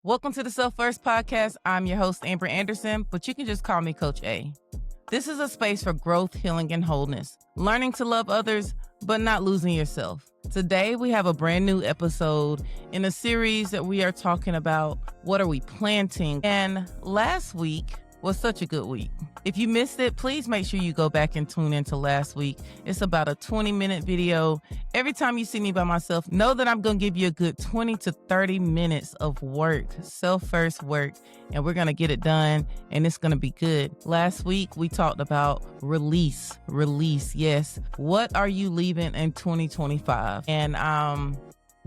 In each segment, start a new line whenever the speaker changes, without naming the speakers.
Welcome to the Self First Podcast. I'm your host, Amber Anderson, but you can just call me Coach A. This is a space for growth, healing, and wholeness, learning to love others, but not losing yourself. Today, we have a brand new episode in a series that we are talking about what are we planting. And last week was such a good week. If you missed it, please make sure you go back and tune into last week. It's about a 20-minute video. Every time you see me by myself, know that I'm going to give you a good 20 to 30 minutes of work, self-first work, and we're going to get it done, and it's going to be good. Last week, we talked about release, yes. What are you leaving in 2025? And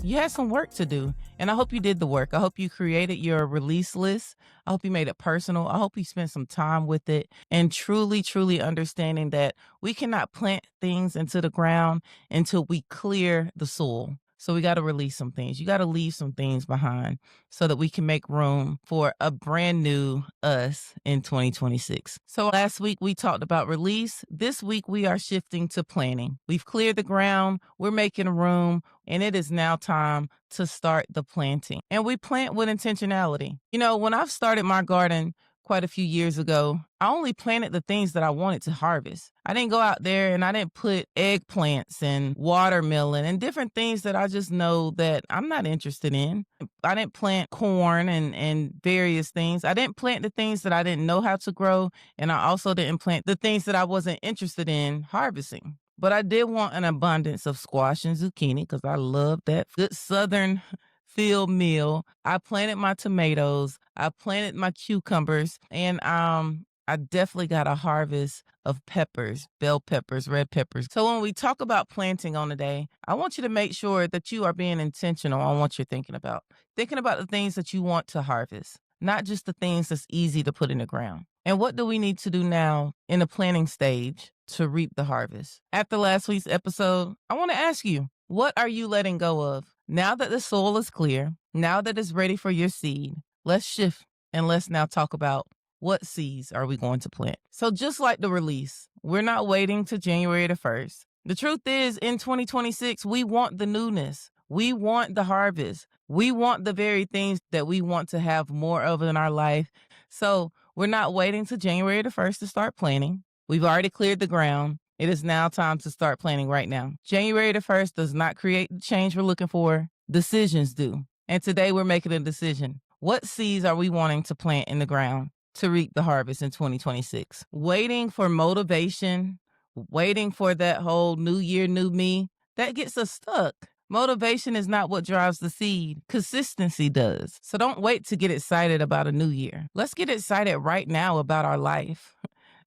you had some work to do, and I hope you did the work. I hope you created your release list. I hope you made it personal. I hope you spent some time with it and truly understanding that we cannot plant things into the ground until we clear the soil. So we got to release some things. You got to leave some things behind so that we can make room for a brand new us in 2026. So last week we talked about release. This week we are shifting to planning. We've cleared the ground. We're making room, and it is now time to start the planting. And we plant with intentionality. You know, when I've started my garden quite a few years ago, I only planted the things that I wanted to harvest. I didn't go out there and I didn't put eggplants and watermelon and different things that I just know that I'm not interested in. I didn't plant corn and various things. I didn't plant the things that I didn't know how to grow. And I also didn't plant the things that I wasn't interested in harvesting. But I did want an abundance of squash and zucchini because I love that good Southern field meal. I planted my tomatoes. I planted my cucumbers, and I definitely got a harvest of peppers, bell peppers, red peppers. So when we talk about planting on the day, I want you to make sure that you are being intentional on what you're thinking about the things that you want to harvest, not just the things that's easy to put in the ground. And what do we need to do now in the planting stage to reap the harvest? After last week's episode, I want to ask you, what are you letting go of? Now that the soil is clear, now that it's ready for your seed, let's shift and let's now talk about what seeds are we going to plant. So just like the release, we're not waiting to January the 1st. The truth is, in 2026, we want the newness. We want the harvest. We want the very things that we want to have more of in our life. So we're not waiting to January the 1st to start planting. We've already cleared the ground. It is now time to start planning right now. January the 1st does not create the change we're looking for. Decisions do. And today we're making a decision. What seeds are we wanting to plant in the ground to reap the harvest in 2026? Waiting for motivation, waiting for that whole new year, new me, that gets us stuck. Motivation is not what drives the seed. Consistency does. So don't wait to get excited about a new year. Let's get excited right now about our life.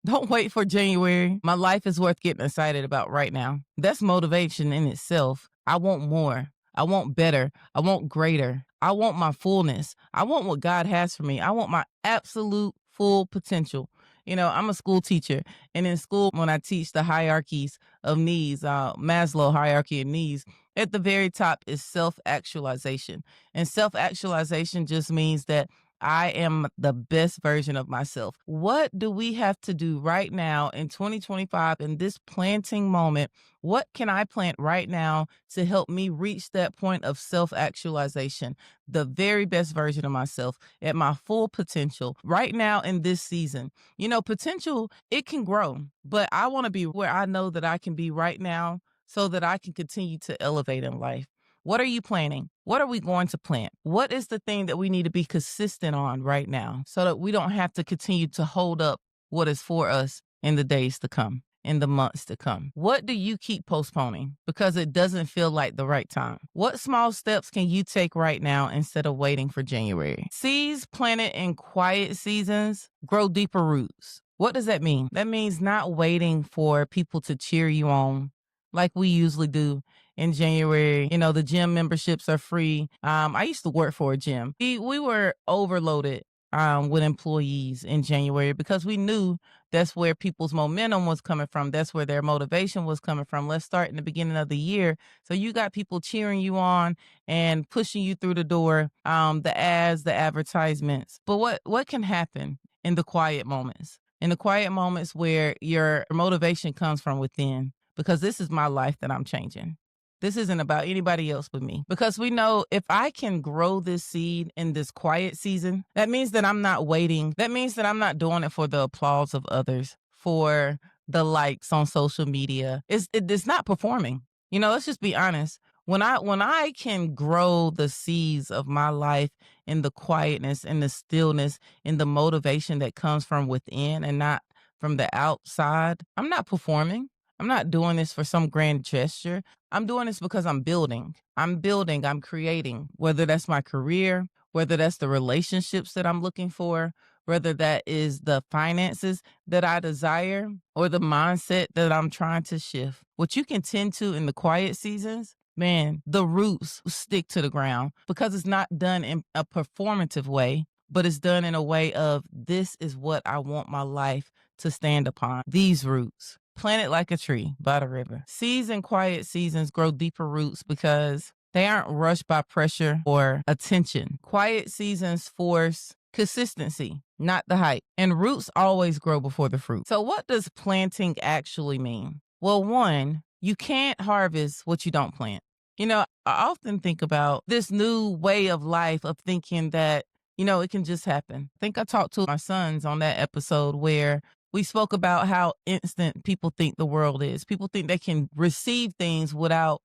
Don't wait for January. My life is worth getting excited about right now. That's motivation in itself. I want more. I want better. I want greater. I want my fullness. I want what God has for me. I want my absolute full potential. You know, I'm a school teacher, and in school, when I teach the hierarchies of needs, Maslow hierarchy of needs, at the very top is self-actualization. And self-actualization just means that I am the best version of myself. What do we have to do right now in 2025 in this planting moment? What can I plant right now to help me reach that point of self-actualization, the very best version of myself at my full potential right now in this season? You know, potential, it can grow, but I want to be where I know that I can be right now so that I can continue to elevate in life. What are you planting? What are we going to plant? What is the thing that we need to be consistent on right now so that we don't have to continue to hold up what is for us in the days to come, in the months to come? What do you keep postponing because it doesn't feel like the right time? What small steps can you take right now instead of waiting for January? Seeds planted in quiet seasons grow deeper roots. What does that mean? That means not waiting for people to cheer you on like we usually do in January. You know, the gym memberships are free. I used to work for a gym. We were overloaded with employees in January because we knew that's where people's momentum was coming from. That's where their motivation was coming from. Let's start in the beginning of the year. So you got people cheering you on and pushing you through the door, the ads, the advertisements. But what can happen in the quiet moments? In the quiet moments where your motivation comes from within, because this is my life that I'm changing. This isn't about anybody else but me. Because we know if I can grow this seed in this quiet season, that means that I'm not waiting. That means that I'm not doing it for the applause of others, for the likes on social media. It's not performing. Let's just be honest. When I can grow the seeds of my life in the quietness, in the stillness, in the motivation that comes from within and not from the outside, I'm not performing. I'm not doing this for some grand gesture. I'm doing this because I'm building. I'm building, I'm creating, whether that's my career, whether that's the relationships that I'm looking for, whether that is the finances that I desire or the mindset that I'm trying to shift. What you can tend to in the quiet seasons, man, the roots stick to the ground because it's not done in a performative way, but it's done in a way of this is what I want my life to stand upon. These roots. Planted like a tree by the river. Seeds in quiet seasons grow deeper roots because they aren't rushed by pressure or attention. Quiet seasons force consistency, not the hype. And roots always grow before the fruit. So what does planting actually mean? Well, one, you can't harvest what you don't plant. I often think about this new way of life of thinking that, it can just happen. I think I talked to my sons on that episode where we spoke about how instant people think the world is. People think they can receive things without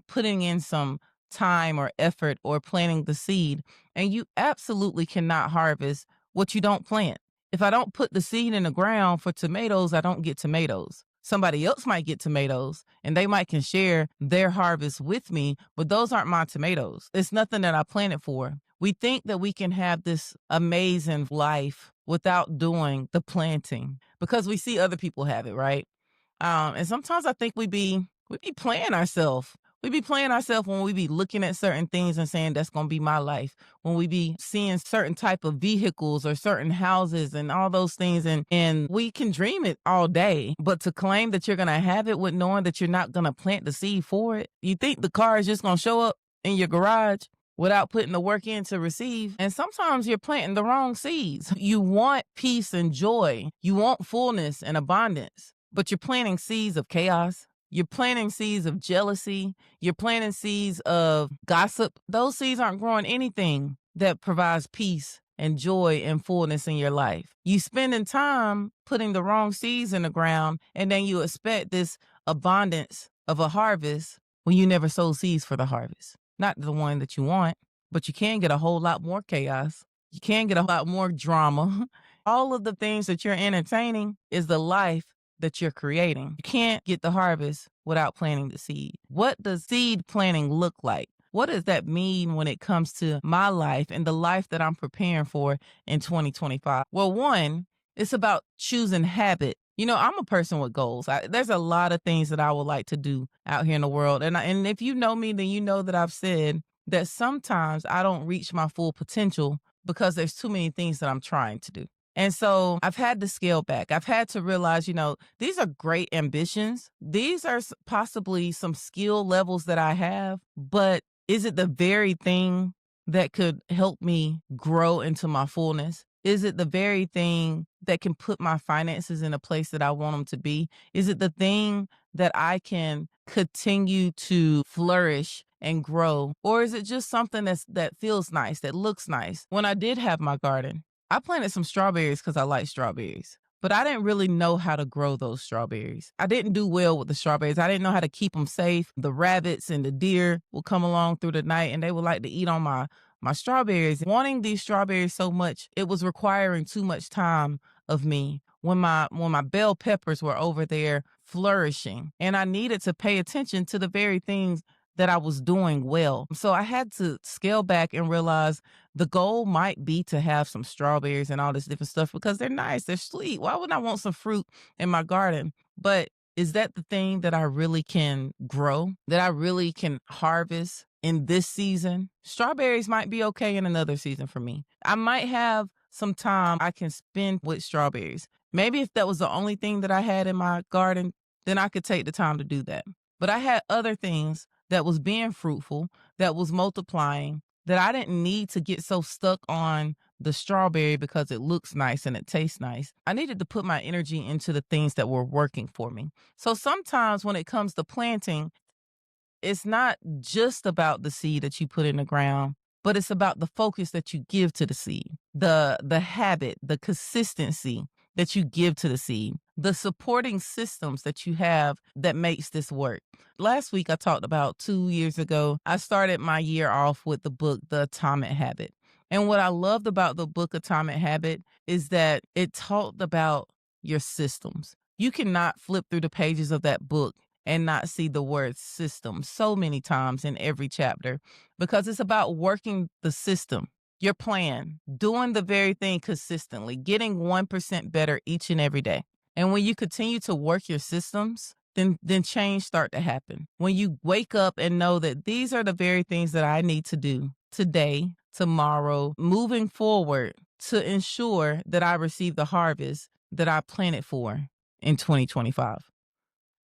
putting in some time or effort or planting the seed. And you absolutely cannot harvest what you don't plant. If I don't put the seed in the ground for tomatoes, I don't get tomatoes. Somebody else might get tomatoes and they might can share their harvest with me, but those aren't my tomatoes. It's nothing that I planted for. We think that we can have this amazing life without doing the planting because we see other people have it, right? And sometimes I think we be playing ourselves. We be playing ourselves when we be looking at certain things and saying that's going to be my life. When we be seeing certain type of vehicles or certain houses and all those things. And we can dream it all day. But to claim that you're going to have it with knowing that you're not going to plant the seed for it. You think the car is just going to show up in your garage without putting the work in to receive. And sometimes you're planting the wrong seeds. You want peace and joy. You want fullness and abundance. But you're planting seeds of chaos. You're planting seeds of jealousy. You're planting seeds of gossip. Those seeds aren't growing anything that provides peace and joy and fullness in your life. You spending time putting the wrong seeds in the ground, and then you expect this abundance of a harvest when you never sow seeds for the harvest. Not the one that you want, but you can get a whole lot more chaos. You can get a lot more drama. All of the things that you're entertaining is the life that you're creating. You can't get the harvest without planting the seed. What does seed planting look like? What does that mean when it comes to my life and the life that I'm preparing for in 2025? Well, one, it's about choosing habit. I'm a person with goals. There's a lot of things that I would like to do out here in the world. And if you know me, then you know that I've said that sometimes I don't reach my full potential because there's too many things that I'm trying to do. And so I've had to scale back. I've had to realize, these are great ambitions. These are possibly some skill levels that I have, but is it the very thing that could help me grow into my fullness? Is it the very thing that can put my finances in a place that I want them to be? Is it the thing that I can continue to flourish and grow? Or is it just something that feels nice, that looks nice? When I did have my garden, I planted some strawberries because I like strawberries, but I didn't really know how to grow those strawberries. I didn't do well with the strawberries. I didn't know how to keep them safe. The rabbits and the deer would come along through the night and they would like to eat on my strawberries. Wanting these strawberries so much, it was requiring too much time of me when my bell peppers were over there flourishing. And I needed to pay attention to the very things that I was doing well. So I had to scale back and realize the goal might be to have some strawberries and all this different stuff because they're nice, they're sweet. Why would I want some fruit in my garden? But is that the thing that I really can grow, that I really can harvest in this season? Strawberries might be okay in another season for me. I might have some time I can spend with strawberries. Maybe if that was the only thing that I had in my garden, then I could take the time to do that. But I had other things that was being fruitful, that was multiplying, that I didn't need to get so stuck on the strawberry because it looks nice and it tastes nice. I needed to put my energy into the things that were working for me. So sometimes when it comes to planting, it's not just about the seed that you put in the ground, but it's about the focus that you give to the seed, the habit, the consistency that you give to the seed, the supporting systems that you have that makes this work. Last week I talked about 2 years ago, I started my year off with the book The Atomic Habit. And what I loved about the book Atomic Habit is that it talked about your systems. You cannot flip through the pages of that book and not see the word system so many times in every chapter, because it's about working the system, your plan, doing the very thing consistently, getting 1% better each and every day. And when you continue to work your systems, then change start to happen. When you wake up and know that these are the very things that I need to do today, tomorrow, moving forward to ensure that I receive the harvest that I planted for in 2025.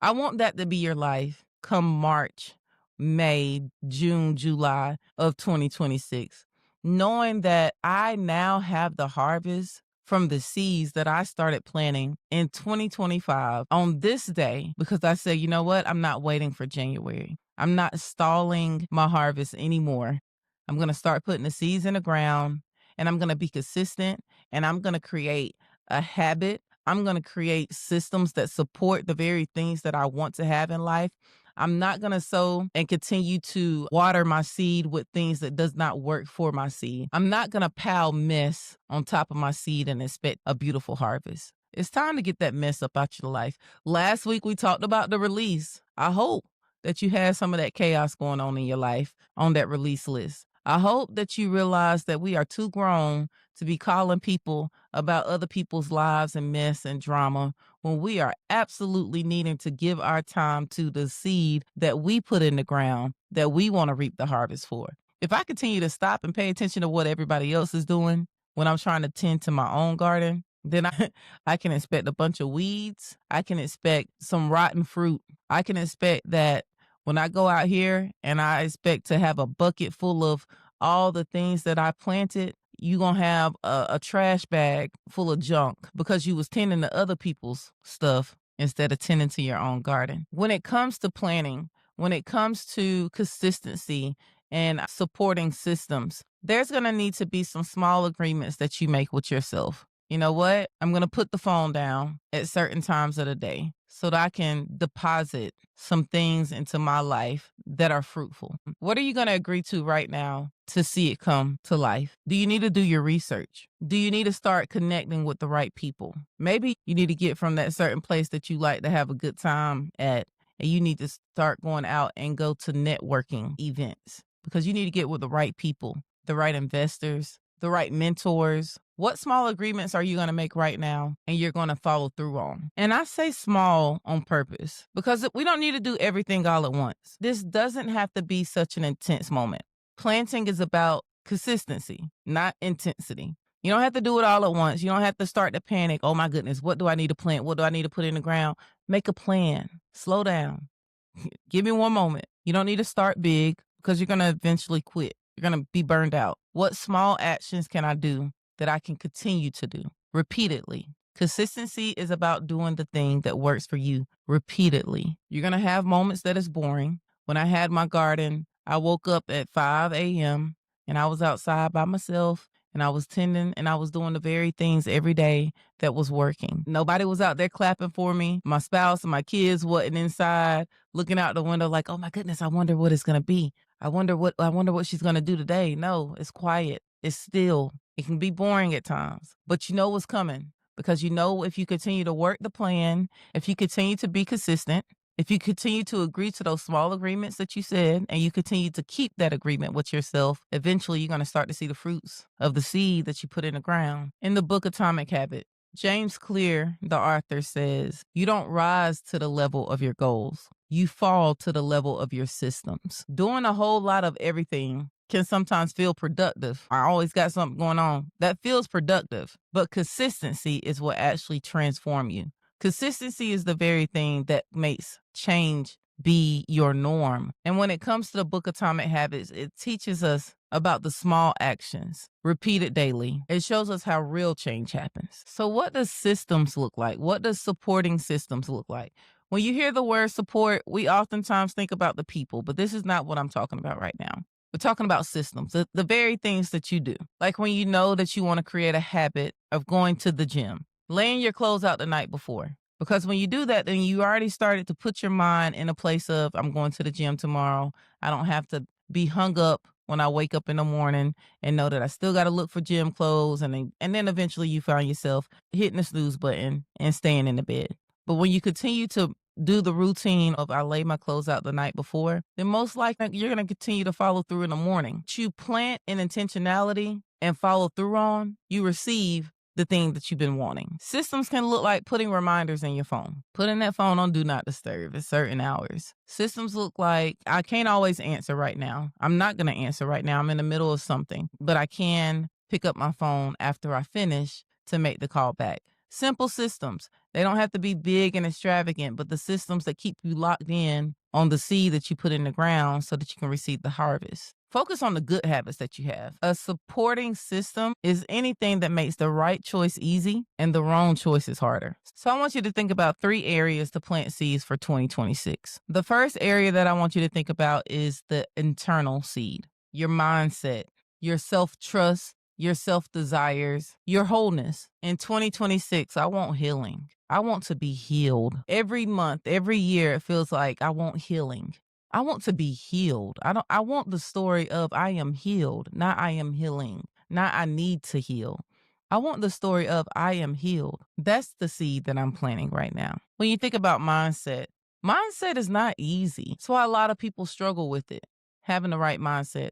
I want that to be your life come March, May, June, July of 2026, knowing that I now have the harvest from the seeds that I started planting in 2025 on this day, because I said, you know what? I'm not waiting for January. I'm not stalling my harvest anymore. I'm going to start putting the seeds in the ground, and I'm going to be consistent, and I'm going to create a habit. I'm going to create systems that support the very things that I want to have in life. I'm not going to sow and continue to water my seed with things that does not work for my seed. I'm not going to pile mess on top of my seed and expect a beautiful harvest. It's time to get that mess up out your life. Last week, we talked about the release. I hope that you had some of that chaos going on in your life on that release list. I hope that you realize that we are too grown to be calling people about other people's lives and mess and drama when we are absolutely needing to give our time to the seed that we put in the ground that we want to reap the harvest for. If I continue to stop and pay attention to what everybody else is doing when I'm trying to tend to my own garden, then I can expect a bunch of weeds. I can expect some rotten fruit. I can expect that when I go out here and I expect to have a bucket full of all the things that I planted, you're going to have a trash bag full of junk because you was tending to other people's stuff instead of tending to your own garden. When it comes to planting, when it comes to consistency and supporting systems, there's going to need to be some small agreements that you make with yourself. You know what? I'm going to put the phone down at certain times of the day so that I can deposit some things into my life that are fruitful. What are you going to agree to right now to see it come to life? Do you need to do your research? Do you need to start connecting with the right people? Maybe you need to get from that certain place that you like to have a good time at, and you need to start going out and go to networking events because you need to get with the right people, the right investors, the right mentors. What small agreements are you going to make right now and you're going to follow through on? And I say small on purpose because we don't need to do everything all at once. This doesn't have to be such an intense moment. Planting is about consistency, not intensity. You don't have to do it all at once. You don't have to start to panic. Oh my goodness, what do I need to plant? What do I need to put in the ground? Make a plan. Slow down. Give me one moment. You don't need to start big because you're going to eventually quit. You're going to be burned out. What small actions can I do that I can continue to do repeatedly? Consistency is about doing the thing that works for you repeatedly. You're going to have moments that is boring. When I had my garden, I woke up at 5 a.m. and I was outside by myself and I was tending and I was doing the very things every day that was working. Nobody was out there clapping for me. My spouse and my kids wasn't inside looking out the window like, oh my goodness, I wonder what it's going to be. I wonder what she's going to do today. No, it's quiet. It's still. It can be boring at times, but you know what's coming because you know if you continue to work the plan, if you continue to be consistent, if you continue to agree to those small agreements that you said, and you continue to keep that agreement with yourself, eventually you're going to start to see the fruits of the seed that you put in the ground. In the book Atomic Habit, James Clear, the author, says, you don't rise to the level of your goals. You fall to the level of your systems. Doing a whole lot of everything can sometimes feel productive. I always got something going on. That feels productive, but consistency is what actually transforms you. Consistency is the very thing that makes change be your norm. And when it comes to the book Atomic Habits, it teaches us about the small actions repeated daily. It shows us how real change happens. So what does systems look like? What does supporting systems look like? When you hear the word support, we oftentimes think about the people, but this is not what I'm talking about right now. We're talking about systems, the very things that you do. Like when you know that you want to create a habit of going to the gym, laying your clothes out the night before. Because when you do that, then you already started to put your mind in a place of, I'm going to the gym tomorrow. I don't have to be hung up when I wake up in the morning and know that I still got to look for gym clothes. And then eventually you find yourself hitting the snooze button and staying in the bed. But when you continue to do the routine of I lay my clothes out the night before, then most likely you're going to continue to follow through in the morning. You plant an intentionality and follow through on, you receive the thing that you've been wanting. Systems can look like putting reminders in your phone, putting that phone on do not disturb at certain hours. Systems look like I can't always answer right now. I'm not going to answer right now. I'm in the middle of something, but I can pick up my phone after I finish to make the call back. Simple systems. They don't have to be big and extravagant, but the systems that keep you locked in on the seed that you put in the ground so that you can receive the harvest. Focus on the good habits that you have. A supporting system is anything that makes the right choice easy and the wrong choice is harder. So I want you to think about 3 areas to plant seeds for 2026. The first area that I want you to think about is the internal seed, your mindset, your self-trust, your self-desires, your wholeness. In 2026, I want healing. I want to be healed. Every month, every year, it feels like I want healing. I want to be healed. I want the story of I am healed, not I am healing, not I need to heal. I want the story of I am healed. That's the seed that I'm planting right now. When you think about mindset is not easy. That's why a lot of people struggle with it, having the right mindset.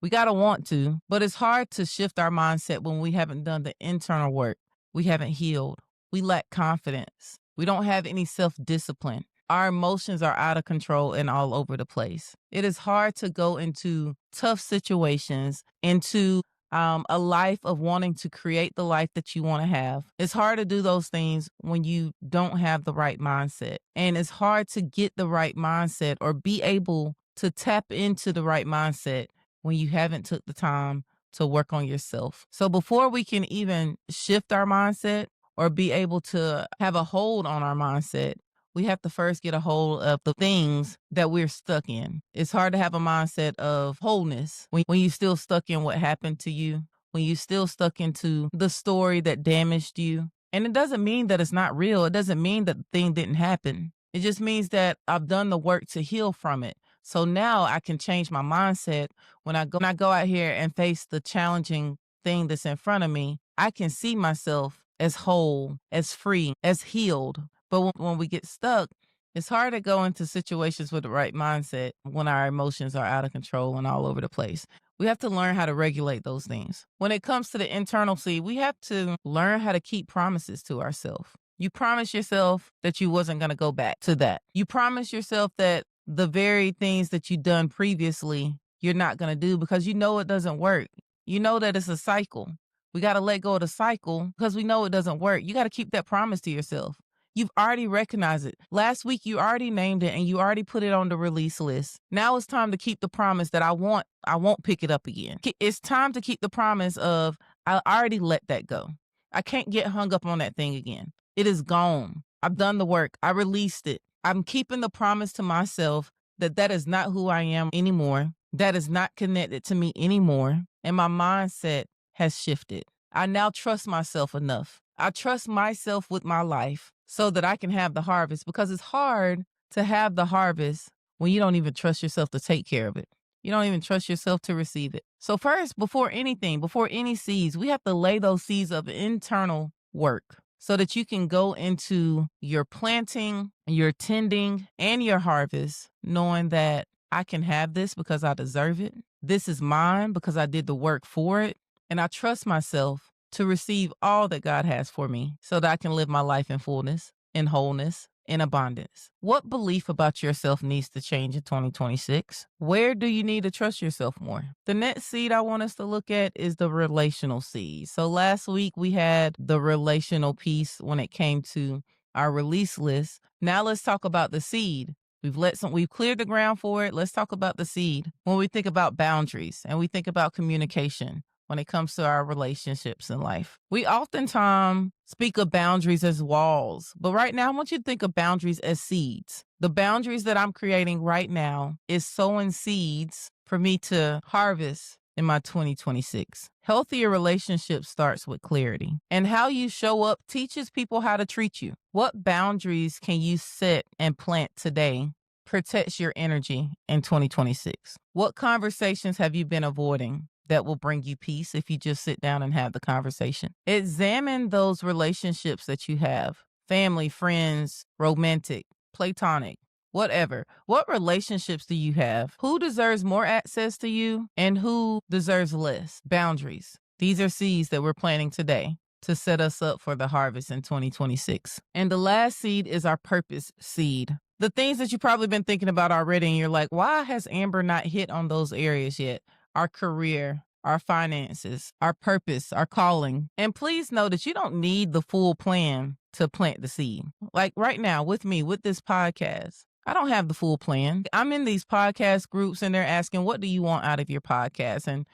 We got to want to, but it's hard to shift our mindset when we haven't done the internal work. We haven't healed. We lack confidence. We don't have any self-discipline. Our emotions are out of control and all over the place. It is hard to go into tough situations, into a life of wanting to create the life that you want to have. It's hard to do those things when you don't have the right mindset. And it's hard to get the right mindset or be able to tap into the right mindset when you haven't took the time to work on yourself. So before we can even shift our mindset or be able to have a hold on our mindset, we have to first get a hold of the things that we're stuck in. It's hard to have a mindset of wholeness when you're still stuck in what happened to you, when you're still stuck into the story that damaged you. And it doesn't mean that it's not real. It doesn't mean that the thing didn't happen. It just means that I've done the work to heal from it. So now I can change my mindset when I go out here and face the challenging thing that's in front of me. I can see myself as whole, as free, as healed. But when we get stuck, it's hard to go into situations with the right mindset when our emotions are out of control and all over the place. We have to learn how to regulate those things. When it comes to the internal seed, we have to learn how to keep promises to ourselves. You promised yourself that you wasn't going to go back to that. You promised yourself that the very things that you done previously, you're not going to do because you know it doesn't work. You know that it's a cycle. We got to let go of the cycle because we know it doesn't work. You got to keep that promise to yourself. You've already recognized it. Last week, you already named it and you already put it on the release list. Now it's time to keep the promise that I won't pick it up again. It's time to keep the promise of I already let that go. I can't get hung up on that thing again. It is gone. I've done the work. I released it. I'm keeping the promise to myself that that is not who I am anymore. That is not connected to me anymore. And my mindset has shifted. I now trust myself enough. I trust myself with my life so that I can have the harvest, because it's hard to have the harvest when you don't even trust yourself to take care of it. You don't even trust yourself to receive it. So first, before anything, before any seeds, we have to lay those seeds of internal work so that you can go into your planting, your tending, and your harvest, knowing that I can have this because I deserve it. This is mine because I did the work for it. And I trust myself to receive all that God has for me so that I can live my life in fullness, in wholeness, in abundance. What belief about yourself needs to change in 2026? Where do you need to trust yourself more? The next seed I want us to look at is the relational seed. So last week we had the relational piece when it came to our release list. Now let's talk about the seed. We've cleared the ground for it. Let's talk about the seed. When we think about boundaries and we think about communication, when it comes to our relationships in life. We oftentimes speak of boundaries as walls, but right now I want you to think of boundaries as seeds. The boundaries that I'm creating right now is sowing seeds for me to harvest in my 2026. Healthier relationships starts with clarity, and how you show up teaches people how to treat you. What boundaries can you set and plant today protects your energy in 2026? What conversations have you been avoiding that will bring you peace if you just sit down and have the conversation? Examine those relationships that you have: family, friends, romantic, platonic, whatever. What relationships do you have? Who deserves more access to you and who deserves less? Boundaries. These are seeds that we're planting today to set us up for the harvest in 2026. And the last seed is our purpose seed. The things that you've probably been thinking about already, and you're like, why has Amber not hit on those areas yet? Our career, our finances, our purpose, our calling. And please know that you don't need the full plan to plant the seed. Like right now with me, with this podcast, I don't have the full plan. I'm in these podcast groups and they're asking, what do you want out of your podcast? And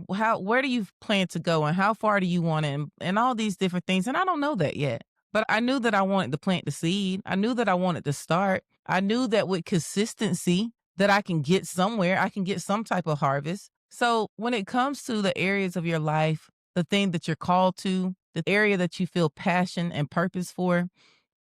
where do you plan to go and how far do you want it? And all these different things. And I don't know that yet. But I knew that I wanted to plant the seed. I knew that I wanted to start. I knew that with consistency that I can get somewhere. I can get some type of harvest. So when it comes to the areas of your life, the thing that you're called to, the area that you feel passion and purpose for,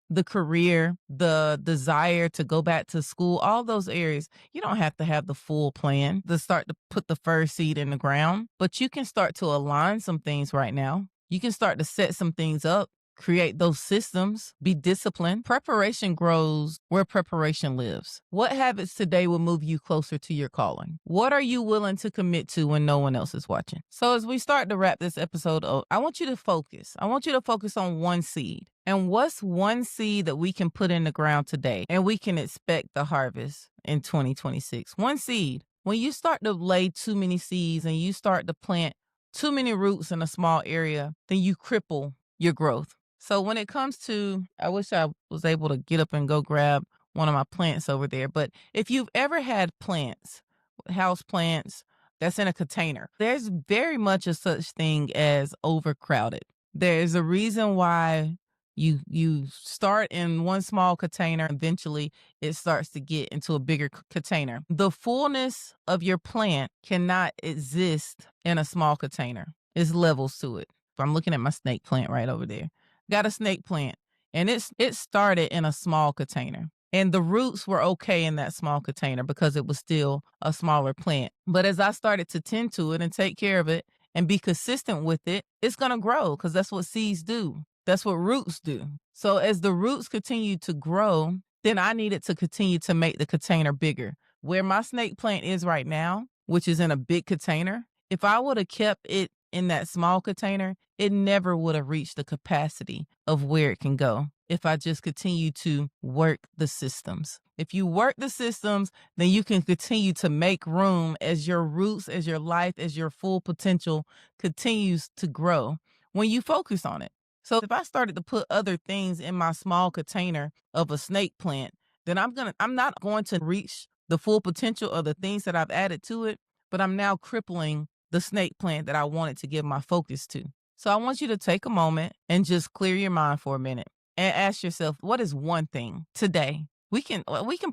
the career, the desire to go back to school, all those areas, you don't have to have the full plan to start to put the first seed in the ground, but you can start to align some things right now. You can start to set some things up, create those systems, be disciplined. Preparation grows where preparation lives. What habits today will move you closer to your calling? What are you willing to commit to when no one else is watching? So as we start to wrap this episode up, I want you to focus. I want you to focus on one seed. And what's one seed that we can put in the ground today and we can expect the harvest in 2026? One seed. When you start to lay too many seeds and you start to plant too many roots in a small area, then you cripple your growth. So when it comes to, I wish I was able to get up and go grab one of my plants over there. But if you've ever had plants, house plants that's in a container, there's very much a such thing as overcrowded. There's a reason why you start in one small container. Eventually, it starts to get into a bigger container. The fullness of your plant cannot exist in a small container. There's levels to it. I'm looking at my snake plant right over there. Got a snake plant, and it started in a small container. And the roots were okay in that small container because it was still a smaller plant. But as I started to tend to it and take care of it and be consistent with it, it's going to grow because that's what seeds do. That's what roots do. So as the roots continue to grow, then I needed to continue to make the container bigger. Where my snake plant is right now, which is in a big container, if I would have kept it in that small container, it never would have reached the capacity of where it can go if I just continue to work the systems. If you work the systems, then you can continue to make room as your roots, as your life, as your full potential continues to grow when you focus on it. So if I started to put other things in my small container of a snake plant, then I'm not going to reach the full potential of the things that I've added to it, but I'm now crippling the snake plant that I wanted to give my focus to. So I want you to take a moment and just clear your mind for a minute and ask yourself, what is one thing today? We can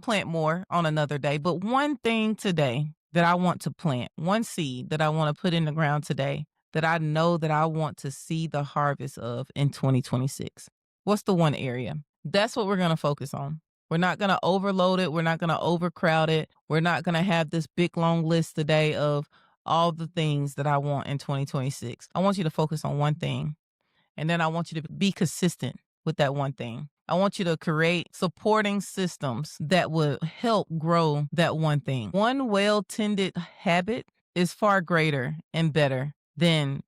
plant more on another day, but one thing today that I want to plant, one seed that I want to put in the ground today that I know that I want to see the harvest of in 2026. What's the one area? That's what we're going to focus on. We're not going to overload it. We're not going to overcrowd it. We're not going to have this big long list today of all the things that I want in 2026. I want you to focus on one thing. And then I want you to be consistent with that one thing. I want you to create supporting systems that will help grow that one thing. One well-tended habit is far greater and better than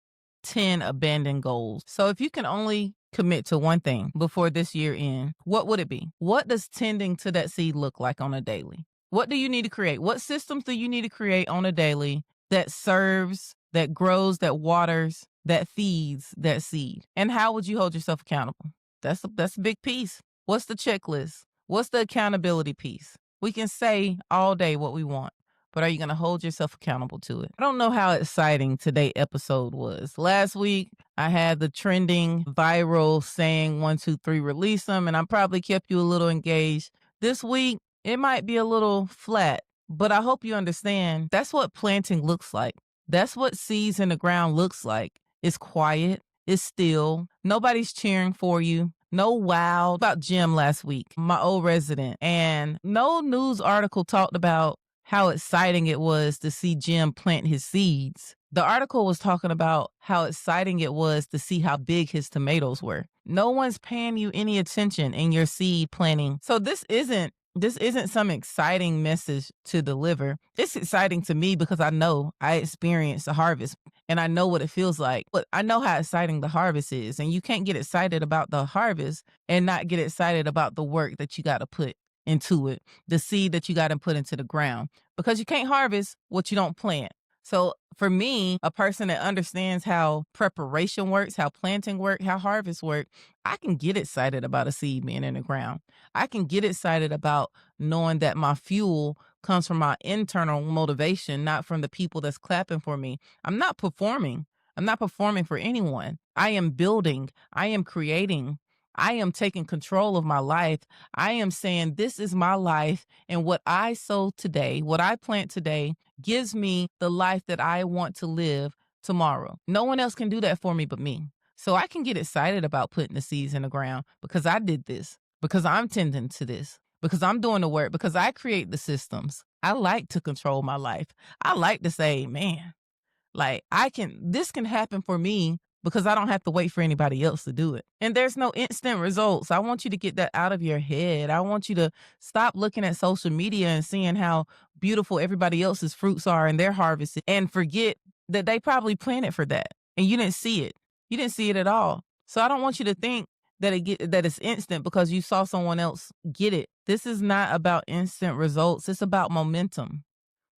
10 abandoned goals. So if you can only commit to one thing before this year ends, what would it be? What does tending to that seed look like on a daily? What do you need to create? What systems do you need to create on a daily that serves, that grows, that waters, that feeds that seed? And how would you hold yourself accountable? That's a big piece. What's the checklist? What's the accountability piece? We can say all day what we want, but are you going to hold yourself accountable to it? I don't know how exciting today's episode was. Last week, I had the trending viral saying 1, 2, 3, release them, and I probably kept you a little engaged. This week, it might be a little flat, but I hope you understand that's what planting looks like. That's what seeds in the ground looks like. It's quiet. It's still. Nobody's cheering for you. No wow. About Jim last week, my old resident, and no news article talked about how exciting it was to see Jim plant his seeds. The article was talking about how exciting it was to see how big his tomatoes were. No one's paying you any attention in your seed planting. So this isn't some exciting message to deliver. It's exciting to me because I know I experienced a harvest and I know what it feels like. But I know how exciting the harvest is. And you can't get excited about the harvest and not get excited about the work that you got to put into it, the seed that you got to put into the ground, because you can't harvest what you don't plant. So for me, a person that understands how preparation works, how planting works, how harvest work, I can get excited about a seed being in the ground. I can get excited about knowing that my fuel comes from my internal motivation, not from the people that's clapping for me. I'm not performing. I'm not performing for anyone. I am building. I am creating. I am taking control of my life. I am saying this is my life, and what I sow today, what I plant today, gives me the life that I want to live tomorrow. No one else can do that for me but me. So I can get excited about putting the seeds in the ground because I did this, because I'm tending to this, because I'm doing the work, because I create the systems. I like to control my life. I like to say, man, like this can happen for me because I don't have to wait for anybody else to do it. And there's no instant results. I want you to get that out of your head. I want you to stop looking at social media and seeing how beautiful everybody else's fruits are and their harvest and forget that they probably planted for that and you didn't see it. You didn't see it at all. So I don't want you to think that it's instant because you saw someone else get it. This is not about instant results. It's about momentum,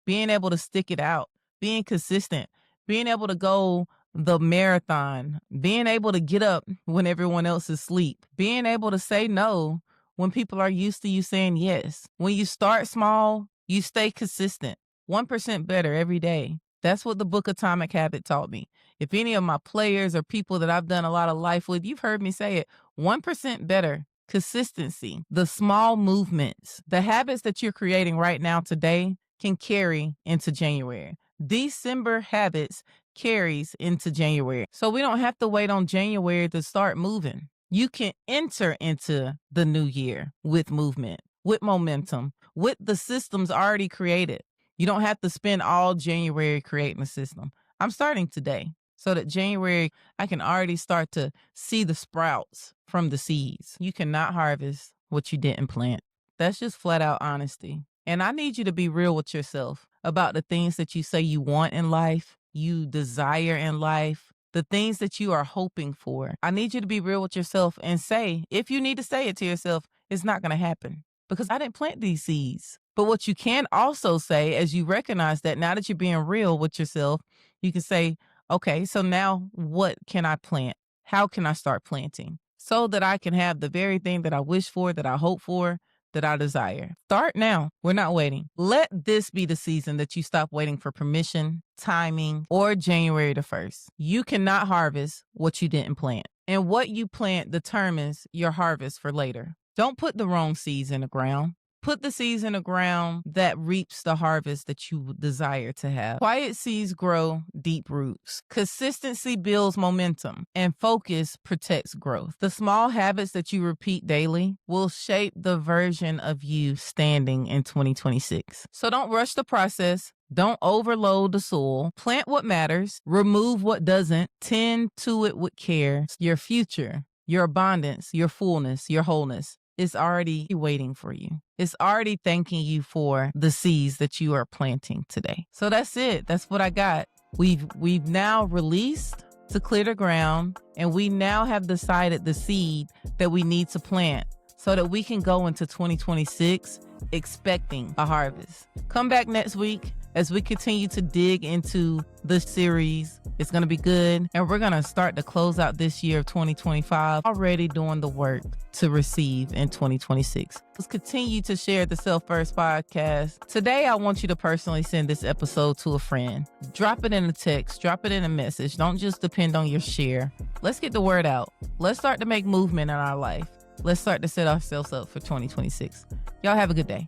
being able to stick it out, being consistent, being able to go the marathon, being able to get up when everyone else is asleep, being able to say no when people are used to you saying yes. When you start small, you stay consistent. 1% better every day. That's what the book Atomic Habit taught me. If any of my players or people that I've done a lot of life with, you've heard me say it, 1% better. Consistency, the small movements, the habits that you're creating right now today can carry into January. December habits carries into January. So we don't have to wait on January to start moving. You can enter into the new year with movement, with momentum, with the systems already created. You don't have to spend all January creating a system. I'm starting today so that January, I can already start to see the sprouts from the seeds. You cannot harvest what you didn't plant. That's just flat out honesty. And I need you to be real with yourself about the things that you say you want in life, you desire in life, the things that you are hoping for. I need you to be real with yourself and say, if you need to say it to yourself, it's not going to happen because I didn't plant these seeds. But what you can also say, as you recognize that now that you're being real with yourself, you can say, okay, so now what can I plant? How can I start planting so that I can have the very thing that I wish for, that I hope for, that I desire? Start now. We're not waiting. Let this be the season that you stop waiting for permission, timing, or January the 1st. You cannot harvest what you didn't plant. And what you plant determines your harvest for later. Don't put the wrong seeds in the ground. Put the seeds in the ground that reaps the harvest that you desire to have. Quiet seeds grow deep roots. Consistency builds momentum, and focus protects growth. The small habits that you repeat daily will shape the version of you standing in 2026. So don't rush the process. Don't overload the soil. Plant what matters. Remove what doesn't. Tend to it with care. Your future, your abundance, your fullness, your wholeness is already waiting for you. It's already thanking you for the seeds that you are planting today. So that's it. That's what I got. We've now released to clear the ground, and we now have decided the seed that we need to plant so that we can go into 2026 expecting a harvest. Come back next week as we continue to dig into this series. It's going to be good. And we're going to start to close out this year of 2025, already doing the work to receive in 2026. Let's continue to share the Self First podcast. Today, I want you to personally send this episode to a friend. Drop it in a text, drop it in a message. Don't just depend on your share. Let's get the word out. Let's start to make movement in our life. Let's start to set ourselves up for 2026. Y'all have a good day.